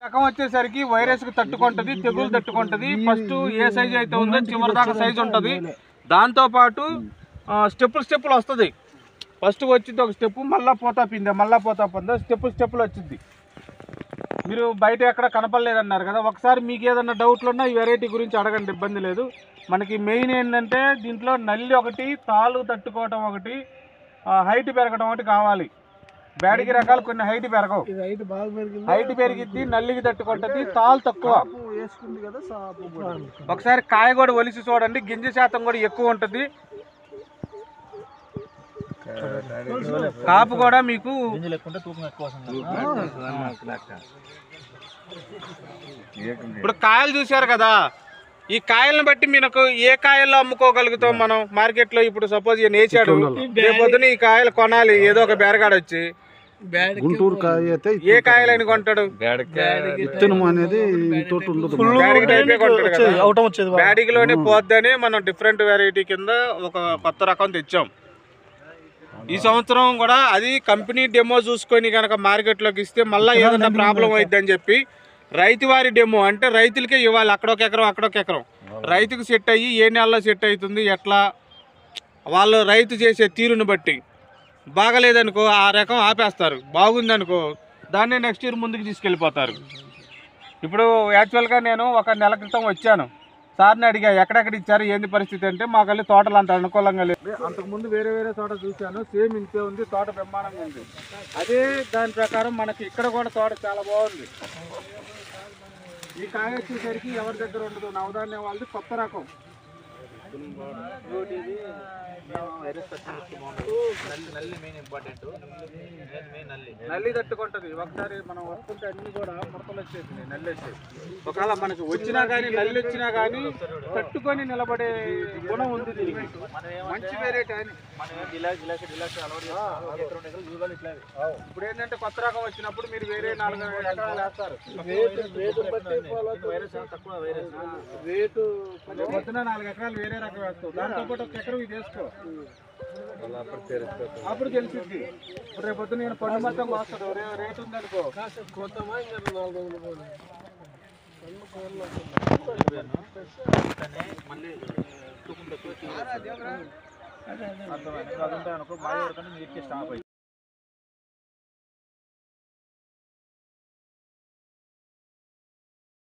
రకం వచ్చేసరికి వైరస్ కి తట్టుకుంటది, తెగులు తట్టుకుంటది. ఫస్ట్ ఏ సైజ్ అయితే ఉందో చివరి దాకా సైజ్ ఉంటది. దాంతో పాటు స్టెప్పులు వస్తుంది. ఫస్ట్ వచ్చింది ఒక స్టెప్, మళ్ళా పోతా పిందే స్టెప్పులు వచ్చింది. మీరు బయట ఎక్కడ కనపడలేదన్నారు కదా, ఒకసారి మీకు ఏదన్నా డౌట్లు ఉన్నా ఈ వెరైటీ గురించి అడగండి, ఇబ్బంది లేదు. మనకి మెయిన్ ఏంటంటే దీంట్లో నల్లి ఒకటి, తాళ్ళు తట్టుకోవటం ఒకటి, హైట్ పెరగడం ఒకటి కావాలి. బ్యాడికి రకాలు కొన్ని హైట్ పెరగవు, హైట్ పెరిగిద్ది, నల్లికి తట్టుకుంటుంది, తాళ్ళు తక్కువ. ఒకసారి కాయ కూడా ఒలిసి చూడండి, గింజ శాతం కూడా ఎక్కువ ఉంటుంది. కాపు కూడా మీకు ఇప్పుడు కాయలు చూశారు కదా, ఈ కాయలను బట్టి మీకు ఏ కాయల్లో అమ్ముకోగలుగుతాం మనం మార్కెట్లో. ఇప్పుడు సపోజ్ ఈయన వేసాడు, రేపొద్దున ఈ కాయలు కొనాలి, ఏదో ఒక బేరగాడు వచ్చి గుంటూరు కాయ అయితే ఏ కాయలని కొంటాడు, బ్యాడిగిలోనే పోద్దని మనం డిఫరెంట్ వెరైటీ కింద ఒక కొత్త రకం తెచ్చాం ఈ సంవత్సరం కూడా. అది కంపెనీ డెమో చూసుకొని కనుక మార్కెట్లోకి ఇస్తే మళ్ళీ ఏదైనా ప్రాబ్లం అవుతుందని చెప్పి రైతు వారి డెమో అంటే రైతులకే ఇవ్వాలి. అక్కడొక ఎకరం రైతుకు సెట్ అయ్యి ఏ నెలలో సెట్ అవుతుంది ఎట్లా, వాళ్ళు రైతు చేసే తీరుని బట్టి. బాగలేదనుకో ఆ రకం ఆపేస్తారు, బాగుందనుకో దాన్నే నెక్స్ట్ ఇయర్ ముందుకు తీసుకెళ్ళిపోతారు. ఇప్పుడు యాక్చువల్గా నేను ఒక నెల క్రితం వచ్చాను, సార్ని అడిగా ఎక్కడెక్కడ ఇచ్చారు ఏంది పరిస్థితి అంటే, మాకల్లి తోటలు అంత అనుకూలంగా లేదు. అంతకుముందు వేరే తోట చూశాను, సేమ్ ఇంతే ఉంది, తోట బ్రహ్మాండంగా ఉంది. అదే దాని ప్రకారం మనకి ఇక్కడ కూడా తోట చాలా బాగుంది. ఈ కాయ వచ్చేసరికి ఎవరి దగ్గర ఉండదు, నవధాన్యం వాళ్ళది కొత్త రకం. నల్లి తట్టుకుంటది. ఒకసారి మనం వస్తుంటే అన్ని కూడా ముడతలు వచ్చేసింది, నల్లి వచ్చేది. ఒకవేళ మనకి వచ్చినా కానీ నల్లి వచ్చినా కానీ తట్టుకొని నిలబడే గుణం ఉంది దీనికి. మంచి వెరైటీ అని ఇప్పుడు ఏంటంటే కొత్త రకం వచ్చినప్పుడు మీరు వేరే 4 ఎకరాలు వేస్తారు, రేటు పొద్దున 4 ఎకరాలు వేరే రకం వేస్తావు, దాంతో పాటు 1 ఎకరం ఇది వేసుకో, అప్పుడు తెలిసింది. రేపు పొద్దున నేను పండు మొత్తం వస్తాడు, రేటు ఉందనుకో మళ్ళీ అర్థమైంది. అది ఉంటాయి అనుకో, మా ఊరికన్నా నీటికి స్టాప్ అయ్యి